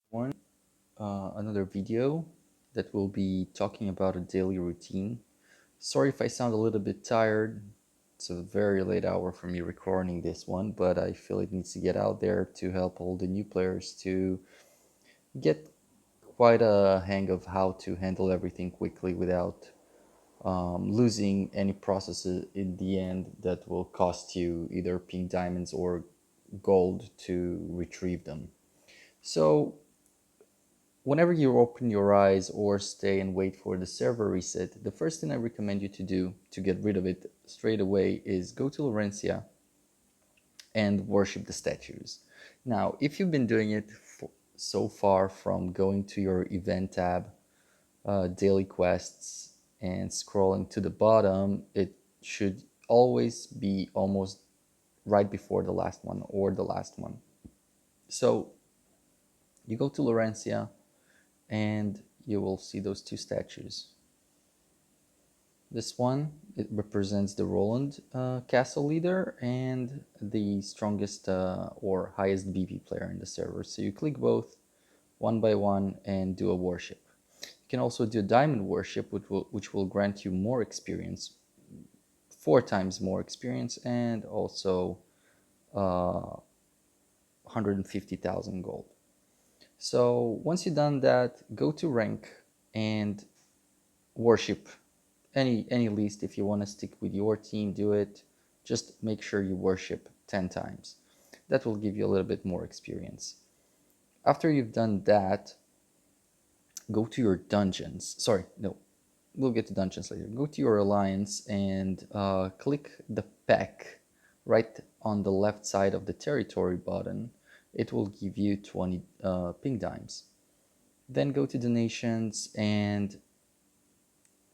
One another video that will be talking about a daily routine. Sorry if I sound a little bit tired. It's a very late hour for me recording this one, but I feel it needs to get out there to help all the new players to get quite a hang of how to handle everything quickly without losing any processes in the end that will cost you either pink diamonds or gold to retrieve them. So whenever you open your eyes or stay and wait for the server reset, the first thing I recommend you to do to get rid of it straight away is go to Laurencia and worship the statues. Now, if you've been doing it so far from going to your event tab, daily quests, and scrolling to the bottom, it should always be almost right before the last one or the last one. So you go to Laurencia and you will see those two statues. This one, it represents the Roland castle leader and the strongest or highest BP player in the server. So you click both one by one and do a worship. You can also do diamond worship, which will grant you more experience, 4 times more experience, and also 150,000 gold. So once you've done that, go to rank and worship any list. If you want to stick with your team, do it. Just make sure you worship 10 times. That will give you a little bit more experience. After you've done that, go to your dungeons. Sorry, no, we'll get to dungeons later. Go to your alliance and click the pack right on the left side of the territory button. It will give you 20 pink dimes. Then go to donations, and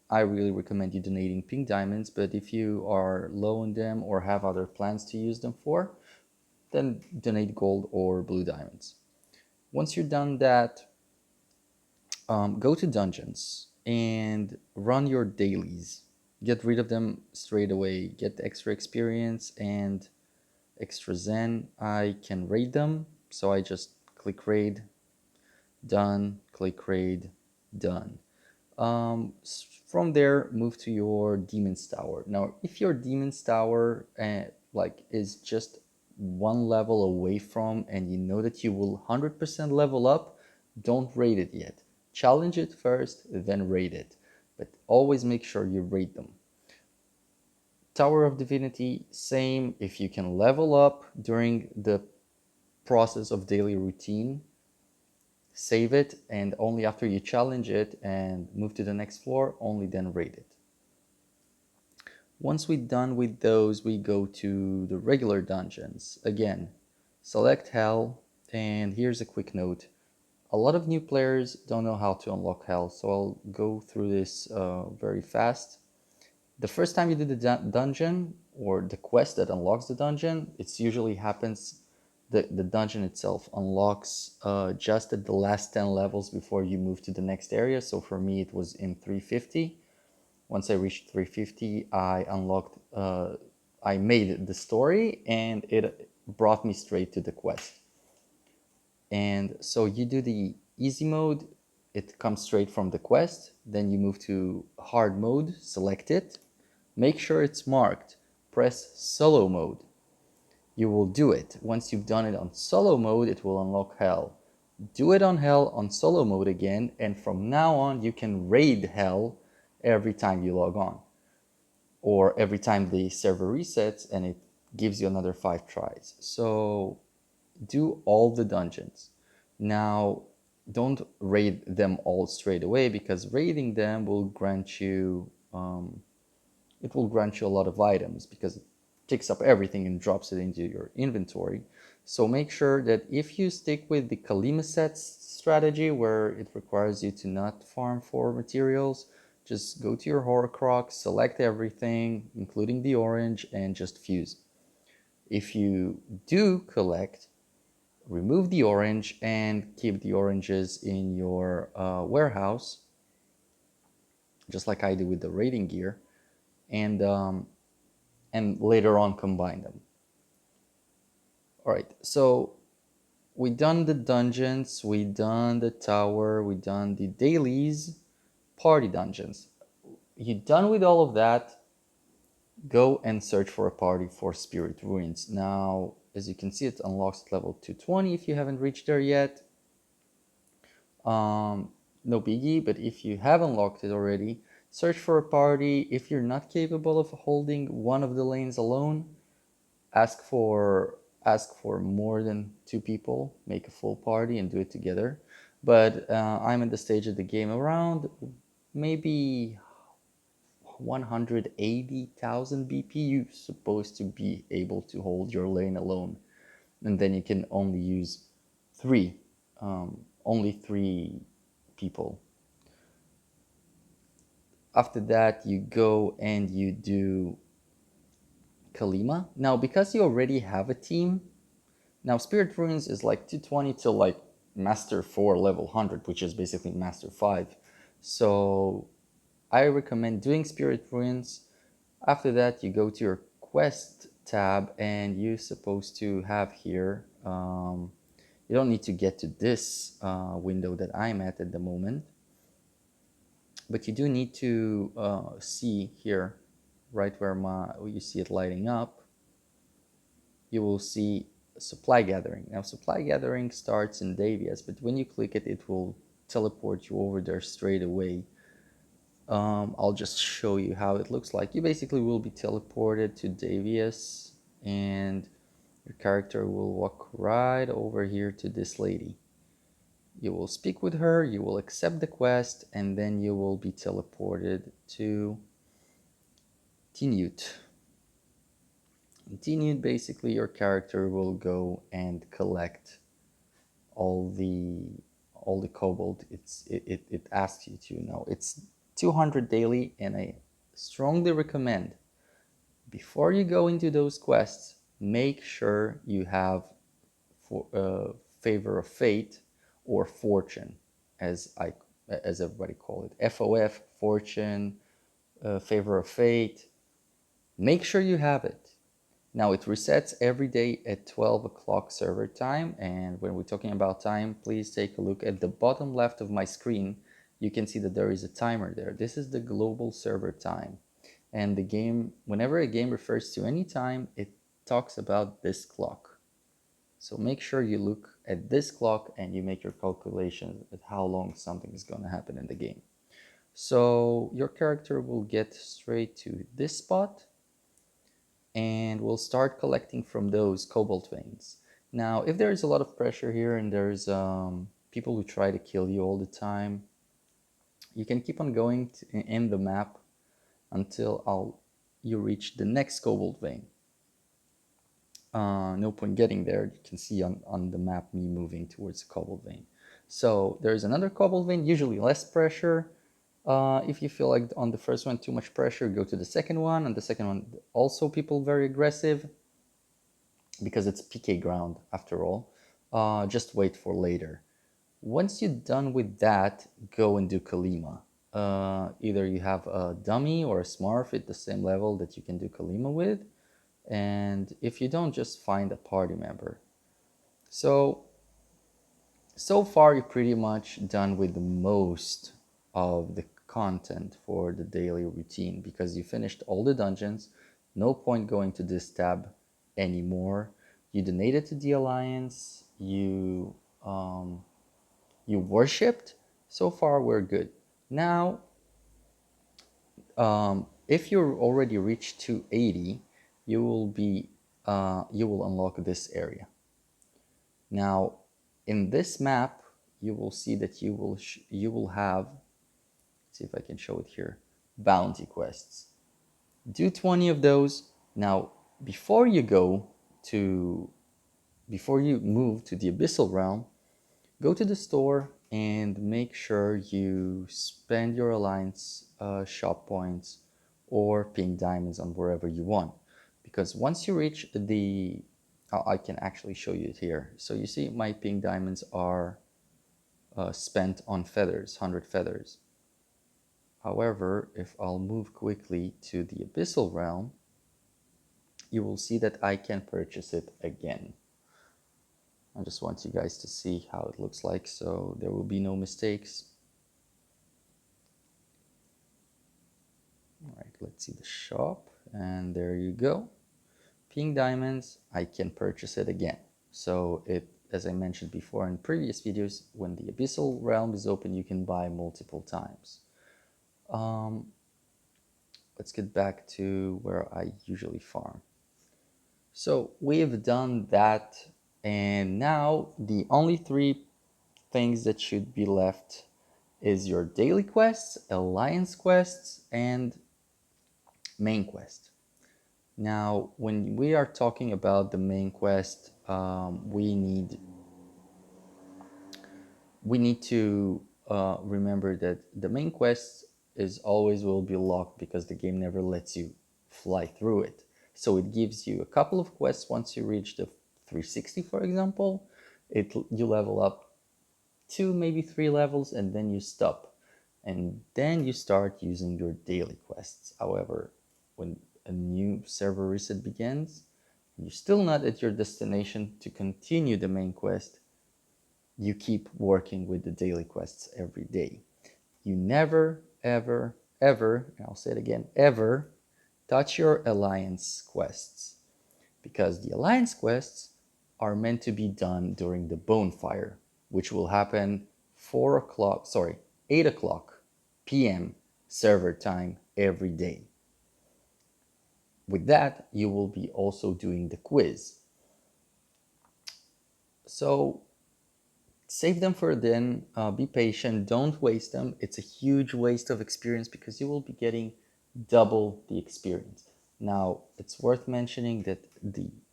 I really recommend you donating pink diamonds, but if you are low on them or have other plans to use them for, then donate gold or blue diamonds. Once you're done that, go to dungeons and run your dailies. Get rid of them straight away. Get extra experience and extra zen. I can raid them, so I just click raid, done, click raid, done. From there, move to your Demon's Tower. Now, if your Demon's Tower is just one level away from, and you know that you will 100% level up, don't raid it yet. Challenge it first, then raid it. But always make sure you raid them. Tower of Divinity, same. If you can level up during the process of daily routine, save it, and only after you challenge it and move to the next floor, only then raid it. Once we're done with those, we go to the regular dungeons. Again, select Hell, and here's a quick note. A lot of new players don't know how to unlock Hell, so I'll go through this very fast. The first time you do the dungeon, or the quest that unlocks the dungeon, it usually happens, the dungeon itself unlocks just at the last 10 levels before you move to the next area. So for me, it was in 350. Once I reached 350, I unlocked, I made the story, and it brought me straight to the quest. And so you do the easy mode, it comes straight from the quest. Then you move to hard mode, select it, make sure it's marked, press solo mode. You will do it. Once you've done it on solo mode, it will unlock Hell. Do it on Hell on solo mode again, and from now on you can raid Hell every time you log on, or every time the server resets, and it gives you another 5 tries. So do all the dungeons. Now, don't raid them all straight away, because raiding them will grant you it will grant you a lot of items, because it picks up everything and drops it into your inventory. So make sure that if you stick with the Kalimaset strategy, where it requires you to not farm for materials, just go to your Horcrux, select everything, including the orange, and just fuse. If you do collect, remove the orange and keep the oranges in your warehouse, just like I do with the raiding gear, and later on combine them. All right, so we done the dungeons, we done the tower, we done the dailies, party dungeons. You done with all of that, go and search for a party for Spirit Ruins. Now, as you can see, it unlocks at level 220 if you haven't reached there yet. No biggie, but if you have unlocked it already, search for a party. If you're not capable of holding one of the lanes alone, ask for more than two people, make a full party and do it together. But I'm at the stage of the game around maybe 180,000 BP. You're supposed to be able to hold your lane alone, and then you can only use three, only three people. After that, you go and you do Kalima. Now, because you already have a team, now Spirit Ruins is like 220 to like Master 4 level 100, which is basically Master 5. So I recommend doing Spirit Ruins. After that, you go to your quest tab and you're supposed to have here, you don't need to get to this window that I'm at the moment, but you do need to see here, right where you see it lighting up, you will see supply gathering. Now supply gathering starts in Davias, but when you click it, it will teleport you over there straight away. I'll just show you how it looks like. You basically will be teleported to Davias and your character will walk right over here to this lady. You will speak with her, you will accept the quest, and then you will be teleported to Tinute. In Tinute, basically your character will go and collect all the cobalt it asks you to. Now it's 200 daily, and I strongly recommend, before you go into those quests, make sure you have favor of fate or fortune, as everybody call it, FOF, fortune, favor of fate. Make sure you have it. Now it resets every day at 12 o'clock server time, and when we're talking about time, please take a look at the bottom left of my screen. You can see that there is a timer there. This is the global server time, and the game, whenever a game refers to any time, it talks about this clock. So make sure you look at this clock and you make your calculations at how long something is going to happen in the game. So your character will get straight to this spot and we'll start collecting from those cobalt veins. Now, if there is a lot of pressure here and there's people who try to kill you all the time, you can keep on going in the map until you reach the next cobalt vein. No point getting there. You can see on the map me moving towards the cobalt vein. So there's another cobalt vein, usually less pressure. If you feel like on the first one too much pressure, go to the second one. And the second one, also people very aggressive because it's PK ground after all. Just wait for later. Once you're done with that, go and do Kalima. Either you have a dummy or a smurf at the same level that you can do Kalima with. And if you don't, just find a party member. So far you're pretty much done with most of the content for the daily routine because you finished all the dungeons. No point going to this tab anymore. You donated to the Alliance. You worshipped. So far we're good. Now if you're already reached 280, you will unlock this area. Now in this map you will see that you will have, let's see if I can show it here, bounty quests. Do 20 of those. Now before you move to the Abyssal Realm, go to the store and make sure you spend your Alliance shop points or pink diamonds on wherever you want. Because once you reach I can actually show you it here. So you see my pink diamonds are spent on feathers, 100 feathers. However, if I'll move quickly to the Abyssal Realm, you will see that I can purchase it again. I just want you guys to see how it looks like, so there will be no mistakes. All right, let's see the shop, and there you go. Pink diamonds, I can purchase it again. So it, as I mentioned before in previous videos, when the Abyssal Realm is open, you can buy multiple times. Let's get back to where I usually farm. So we've done that, and now the only three things that should be left is your daily quests, alliance quests, and main quest. Now, when we are talking about the main quest, we need to remember that the main quest is always will be locked because the game never lets you fly through it. So it gives you a couple of quests once you reach the 360, for example. You level up 2, maybe 3 levels, and then you stop. And then you start using your daily quests. However, when a new server reset begins, and you're still not at your destination to continue the main quest, you keep working with the daily quests every day. You never, ever, ever, and I'll say it again, ever touch your alliance quests, because the alliance quests are meant to be done during the bonfire, which will happen 8 o'clock p.m. server time every day. With that, you will be also doing the quiz. So save them for then. Be patient. Don't waste them. It's a huge waste of experience because you will be getting double the experience. Now, it's worth mentioning that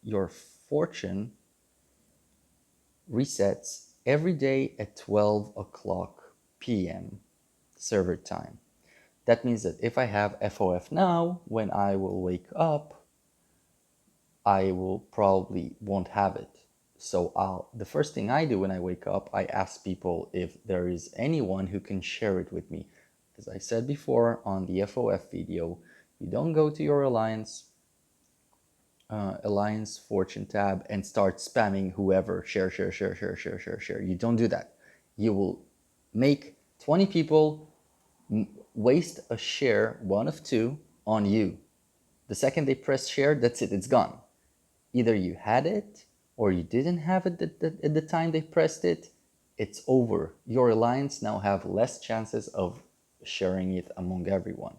your fortune resets every day at 12 o'clock p.m. server time. That means that if I have FOF now, when I will wake up, I will probably won't have it. So the first thing I do when I wake up, I ask people if there is anyone who can share it with me. As I said before on the FOF video, you don't go to your Alliance Fortune tab and start spamming whoever, share, share, share, share, share, share, share. You don't do that. You will make 20 people waste a share, one of two, on you. The second they press share, that's it, it's gone. Either you had it or you didn't have it at the time they pressed it. It's over. Your alliance now have less chances of sharing it among everyone.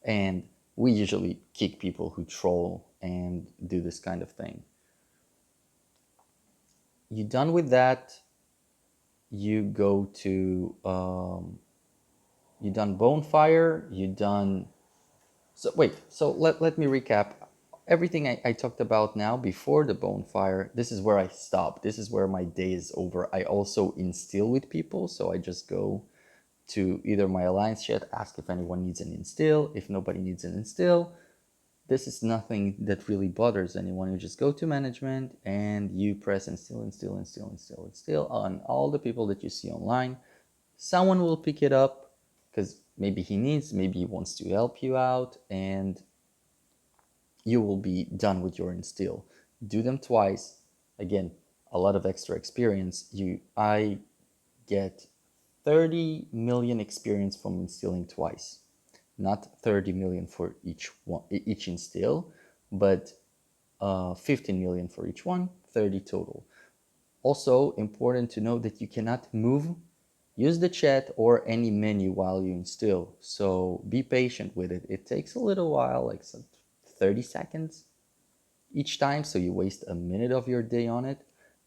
And we usually kick people who troll and do this kind of thing. You done with that, you go to you done bonfire, you done. So wait, so let me recap everything I talked about now before the bonfire. This is where I stop. This is where my day is over. I also instill with people, so I just go to either my alliance chat, ask if anyone needs an instill. If nobody needs an instill, this is nothing that really bothers anyone. You just go to management and you press instill, instill, instill, instill, instill on all the people that you see online. Someone will pick it up because maybe maybe he wants to help you out, and you will be done with your instill. Do them twice. Again, a lot of extra experience. I get 30 million experience from instilling twice. Not 30 million for each instill, but 15 million for each one, 30 total. Also important to know that you cannot use the chat or any menu while you instill. So be patient with it. It takes a little while, like some 30 seconds each time, so you waste a minute of your day on it,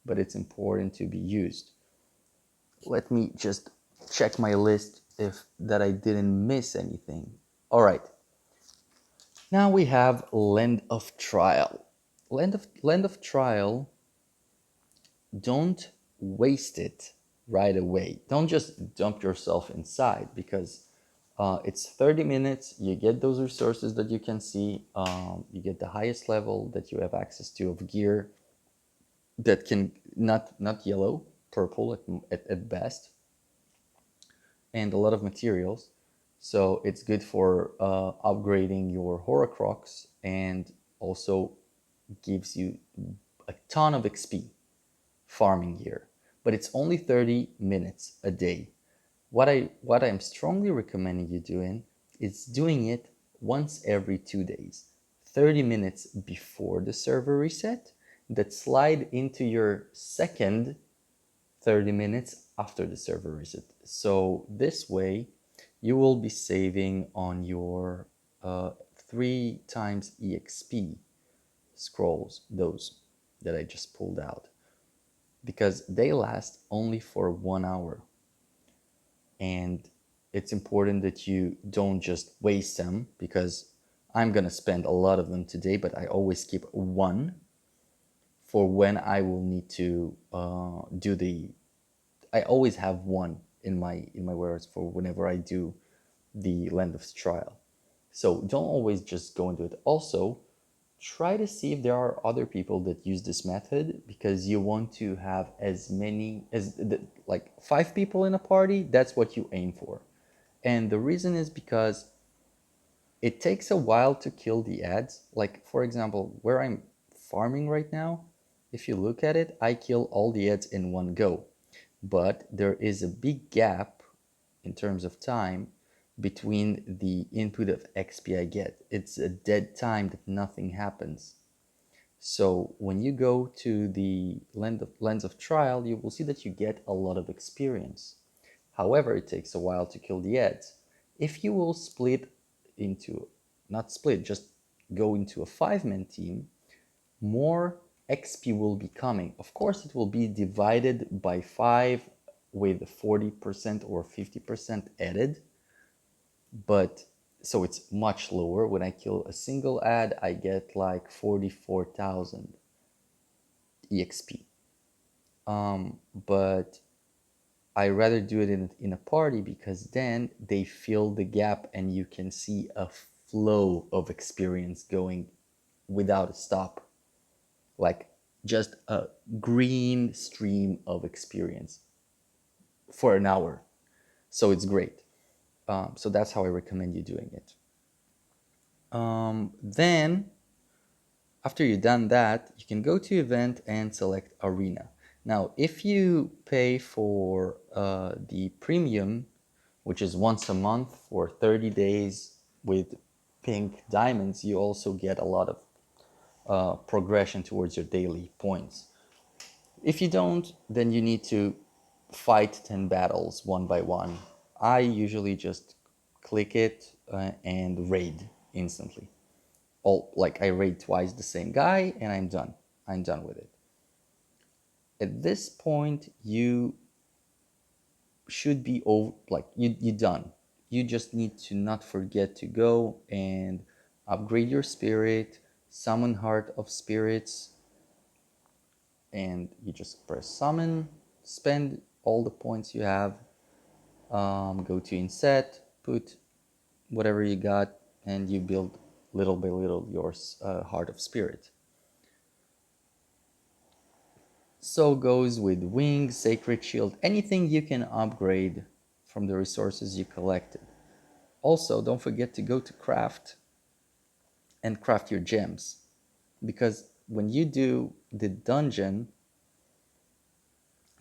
but it's important to be used. Let me just check my list if that I didn't miss anything. All right. Now we have Land of Trial. Land of Trial, don't waste it right away. Don't just dump yourself inside, because it's 30 minutes. You get those resources that you can see. You get the highest level that you have access to of gear that can not yellow, purple at best, and a lot of materials. So it's good for upgrading your Horcrux, and also gives you a ton of XP farming gear, but it's only 30 minutes a day. What I'm strongly recommending you doing is doing it once every 2 days, 30 minutes before the server reset, that slide into your second 30 minutes after the server reset. So this way, you will be saving on your 3 times EXP scrolls, those that I just pulled out, because they last only for 1 hour. And it's important that you don't just waste them, because I'm gonna spend a lot of them today, but I always keep one for when I will need to do the. I always have one in my warehouse for whenever I do the Land of Trial. So don't always just go into it. Also, try to see if there are other people that use this method, because you want to have as many as like 5 people in a party. That's what you aim for. And the reason is because it takes a while to kill the ads. Like, for example, where I'm farming right now, if you look at it, I kill all the ads in one go. But there is a big gap in terms of time between the input of XP I get. It's a dead time that nothing happens. So when you go to the lens of trial, you will see that you get a lot of experience. However, it takes a while to kill the ads. If you will split into, not split, just go into a 5-man team, more XP will be coming. Of course, it will be divided by 5 with 40% or 50% added, but so it's much lower. When I kill a single ad, I get like 44,000 EXP. But I rather do it in a party, because then they fill the gap and you can see a flow of experience going without a stop. Like just a green stream of experience for an hour. So it's great. So that's how I recommend you doing it. Then after you've done that, you can go to event and select arena. Now, if you pay for the premium, which is once a month for 30 days with pink diamonds, you also get a lot of progression towards your daily points. If you don't, then you need to fight 10 battles one by one. I usually just click it and raid instantly. Like I raid twice the same guy and I'm done. I'm done with it. At this point, you should be over, like you're done. You just need to not forget to go and upgrade your spirit, summon Heart of Spirits, and you just press summon, spend all the points you have, go to inset, put whatever you got, and you build little by little your Heart of Spirit. So goes with wings, sacred shield, anything you can upgrade from the resources you collected. Also, don't forget to go to craft and craft your gems, because when you do the dungeon,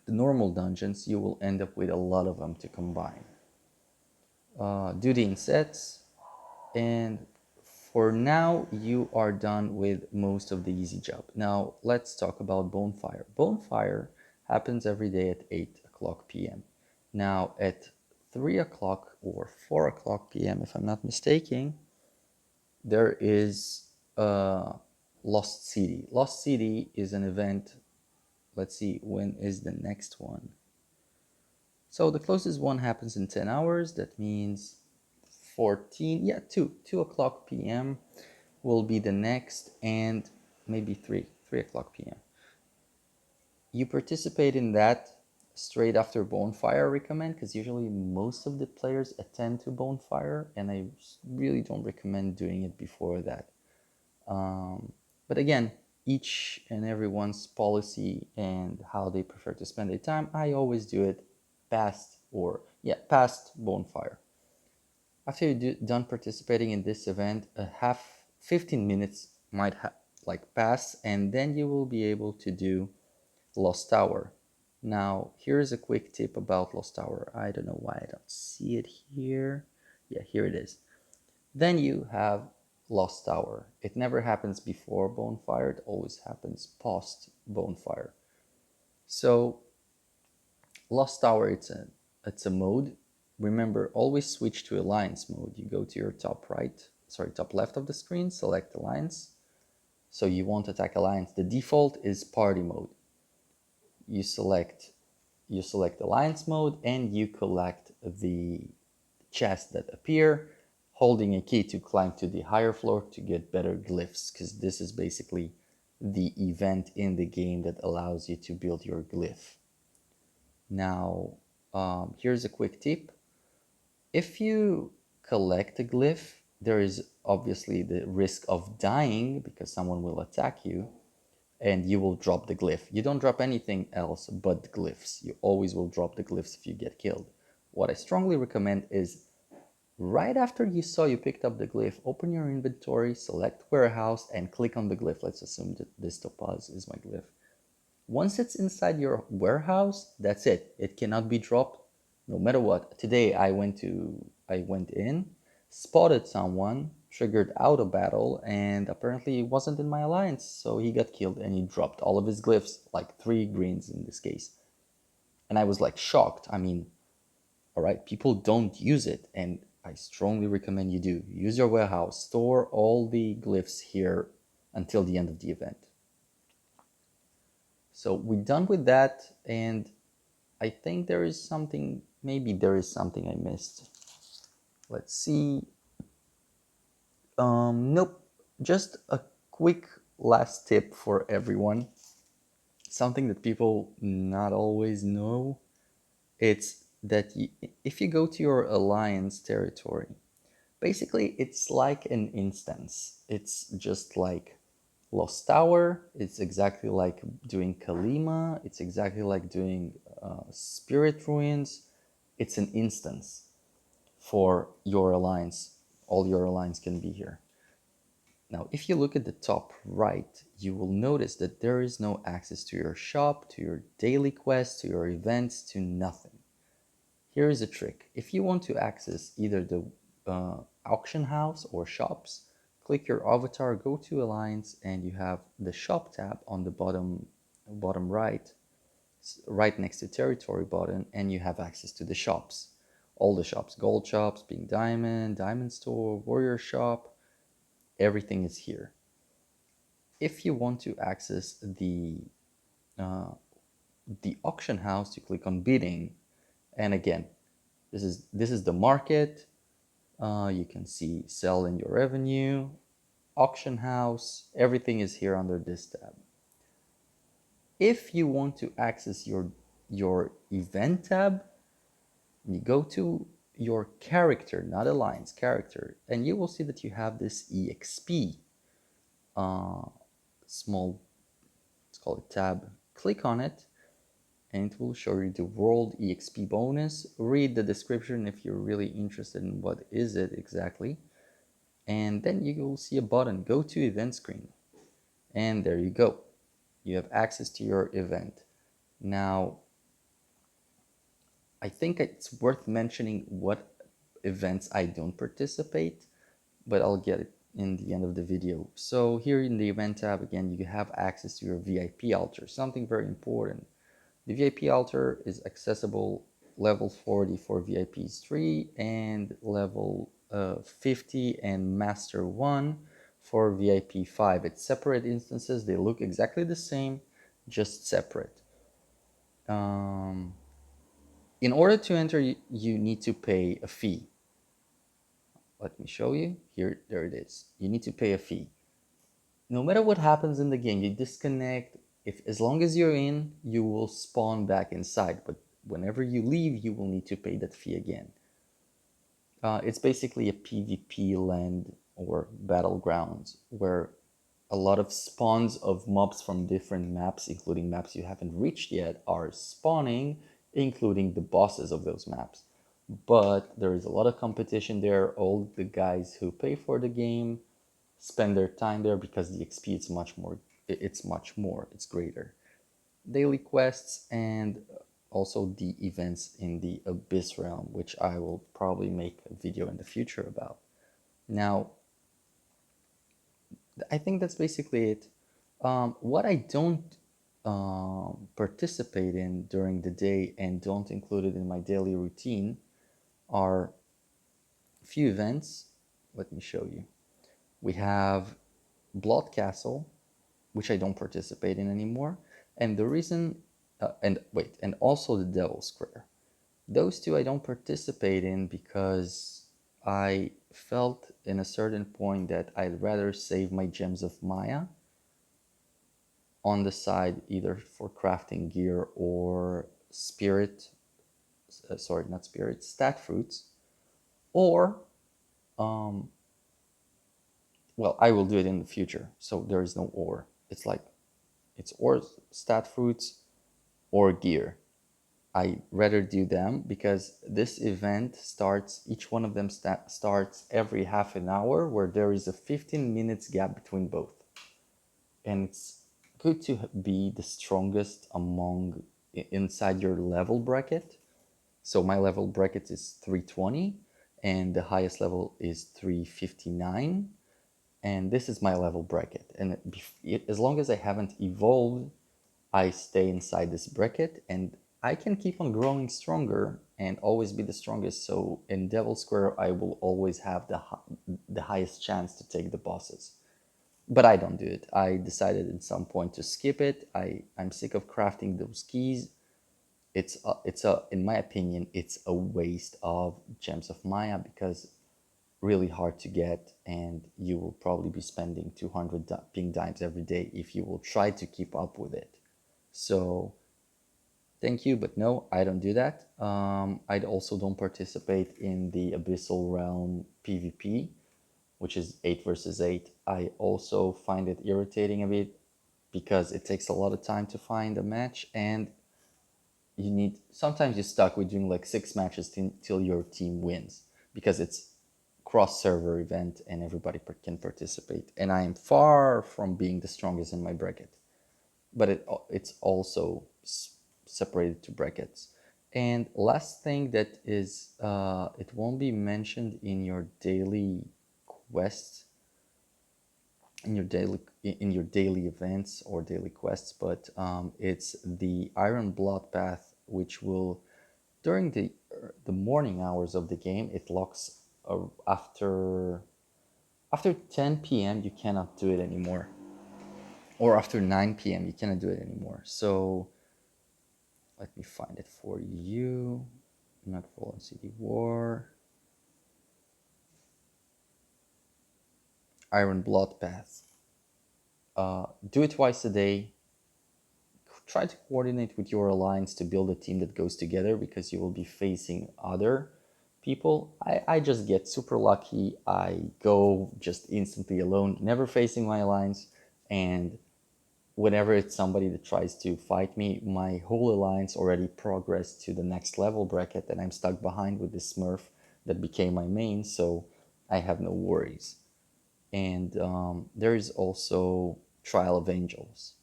the normal dungeons, you will end up with a lot of them to combine. Do the insets, and for now you are done with most of the easy job. Now let's talk about bonfire. Bonfire happens every day at 8 o'clock p.m. Now at 3 o'clock or 4 o'clock p.m., if I'm not mistaken, there is Lost City. Lost City is an event. Let's see, when is the next one? So the closest one happens in 10 hours. That means 14, yeah, 2 o'clock p.m. will be the next, and maybe 3 o'clock p.m. You participate in that straight after bonfire, I recommend, because usually most of the players attend to bonfire, and I really don't recommend doing it before that. But again, each and everyone's policy and how they prefer to spend their time. I always do it past bonfire. After you're done participating in this event, a 15 minutes might pass, and then you will be able to do Lost Tower. Now, here's a quick tip about Lost Tower. I don't know why I don't see it here. Yeah, here it is. Then you have Lost Tower. It never happens before Bonfire, it always happens post Bonfire. So, Lost Tower, it's a mode. Remember, always switch to Alliance mode. You go to your top left of the screen, select Alliance. So you won't attack Alliance. The default is Party mode. You select Alliance mode and you collect the chests that appear, holding a key to climb to the higher floor to get better glyphs, because this is basically the event in the game that allows you to build your glyph. Now, here's a quick tip. If you collect a glyph, there is obviously the risk of dying because someone will attack you and you will drop the glyph. You don't drop anything else but glyphs. You always will drop the glyphs if you get killed. What I strongly recommend is right after you picked up the glyph, open your inventory, select warehouse, and click on the glyph. Let's assume that this topaz is my glyph. Once it's inside your warehouse, that's it. It cannot be dropped no matter what. Today I went in, spotted someone, triggered out a battle, and apparently he wasn't in my alliance, so he got killed and he dropped all of his glyphs, like 3 greens in this case. And I was like shocked. I mean, all right, people don't use it, and I strongly recommend you do. Use your warehouse, store all the glyphs here until the end of the event. So we're done with that, and I think maybe there is something I missed. Let's see. Nope. Just a quick last tip for everyone. Something that people not always know. It's that if you go to your alliance territory, basically it's like an instance. It's just like Lost Tower. It's exactly like doing Kalima. It's exactly like doing Spirit Ruins. It's an instance for your alliance. All your alliance can be here. Now, if you look at the top right, you will notice that there is no access to your shop, to your daily quests, to your events, to nothing. Here is a trick. If you want to access either the auction house or shops, click your avatar, go to Alliance, and you have the shop tab on the bottom right, right next to territory button, and you have access to the shops. All the shops, gold shops, Pink Diamond, Diamond Store, Warrior Shop, everything is here. If you want to access uh, the auction house, you click on bidding, and again, this is the market. You can see sell in your revenue, auction house, everything is here under this tab. If you want to access your event tab, you go to your character, not alliance, character, and you will see that you have this EXP small, let's call it tab. Click on it and it will show you the world EXP bonus. Read the description if you're really interested in what is it exactly. And then you will see a button, go to event screen. And there you go. You have access to your event. Now, I think it's worth mentioning what events I don't participate, but I'll get it in the end of the video. So here in the event tab, again, you have access to your VIP altar, something very important. The VIP altar is accessible level 40 for VIPs 3 and level 50 and Master 1 for VIP 5. It's separate instances. They look exactly the same, just separate. In order to enter, you need to pay a fee. Let me show you. Here, there it is. You need to pay a fee. No matter what happens in the game, you disconnect. As long as you're in, you will spawn back inside. But whenever you leave, you will need to pay that fee again. It's basically a PvP land or battlegrounds where a lot of spawns of mobs from different maps, including maps you haven't reached yet, are spawning, including the bosses of those maps. But there is a lot of competition there. All the guys who pay for the game spend their time there because the XP it's much more, it's greater. daily quests and also the events in the Abyss Realm, which I will probably make a video in the future about. Now, I think that's basically it. What I don't participate in during the day and don't include it in my daily routine are a few events. Let me show you. We have Blood Castle, which I don't participate in anymore. And the reason, and also the Devil Square. Those two I don't participate in because I felt in a certain point that I'd rather save my gems of Maya on the side, either for crafting gear or not spirit, stat fruits, or, um, well, I will do it in the future. So there is no or. It's like, it's or stat fruits or gear. I rather do them because this event starts, each one of them starts every half an hour, where there is a 15 minutes gap between both. And it's good to be the strongest among inside your level bracket. So my level bracket is 320 and the highest level is 359, and this is my level bracket. And as long as I haven't evolved, I stay inside this bracket, and I can keep on growing stronger and always be the strongest. So in Devil Square, I will always have the highest chance to take the bosses. But I don't do it. I decided at some point to skip it. I'm sick of crafting those keys. In my opinion, it's a waste of gems of Maya because really hard to get, and you will probably be spending 200 ping dimes every day if you will try to keep up with it. So thank you, but no, I don't do that. I also don't participate in the Abyssal Realm PvP, which is 8 versus 8. I also find it irritating a bit because it takes a lot of time to find a match, and sometimes you're stuck with doing like 6 matches till your team wins, because it's cross server event and everybody can participate. And I am far from being the strongest in my bracket, but it's also separated to brackets. And last thing that is, it won't be mentioned in your daily quests, in your daily events or daily quests, but it's the Iron Blood Path, which will, during the morning hours of the game, it locks after 10 p.m. you cannot do it anymore, or after 9 p.m. you cannot do it anymore. So let me find it for you. Not Fallen City War. Iron Blood Path. Do it twice a day. Try to coordinate with your alliance to build a team that goes together, because you will be facing other people. I just get super lucky. I go just instantly alone, never facing my alliance, and whenever it's somebody that tries to fight me, my whole alliance already progressed to the next level bracket, and I'm stuck behind with this Smurf that became my main, so I have no worries. And there is also Trial of Angels.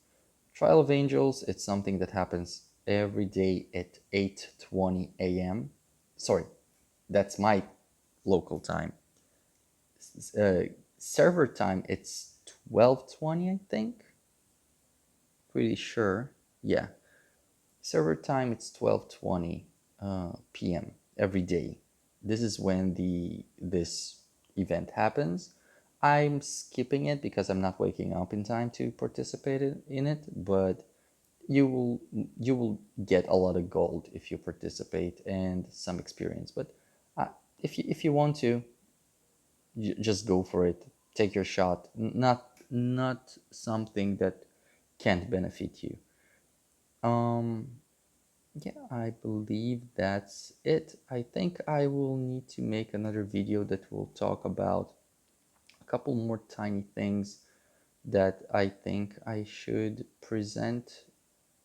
Trial of Angels, it's something that happens every day at 8:20 a.m. Sorry, that's my local time. Server time, it's 12:20, I think. Pretty sure. Yeah. Server time, it's 12:20 p.m. every day. This is when this event happens. I'm skipping it because I'm not waking up in time to participate in it, but you will get a lot of gold if you participate and some experience. But if you want to, just go for it. Take your shot. Not something that can't benefit you. Um, yeah, I believe that's it. I think I will need to make another video that will talk about a couple more tiny things that I think I should present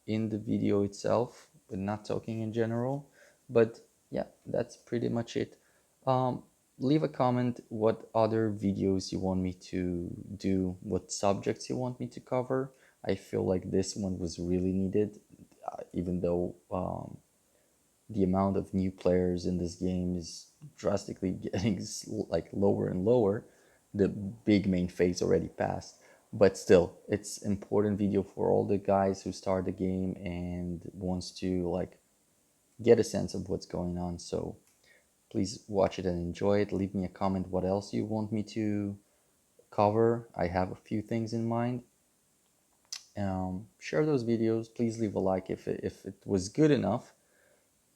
in the video itself, but not talking in general. But yeah, that's pretty much it. Um, Leave a comment what other videos you want me to do, what subjects you want me to cover. I feel like this one was really needed. even though the amount of new players in this game is drastically getting like lower and lower. The big main phase already passed, but still, it's important video for all the guys who start the game and wants to like get a sense of what's going on. So please watch it and enjoy it. Leave me a comment what else you want me to cover. I have a few things in mind. Share those videos. Please leave a like if it was good enough.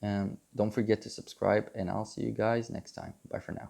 And don't forget to subscribe, and I'll see you guys next time. Bye for now.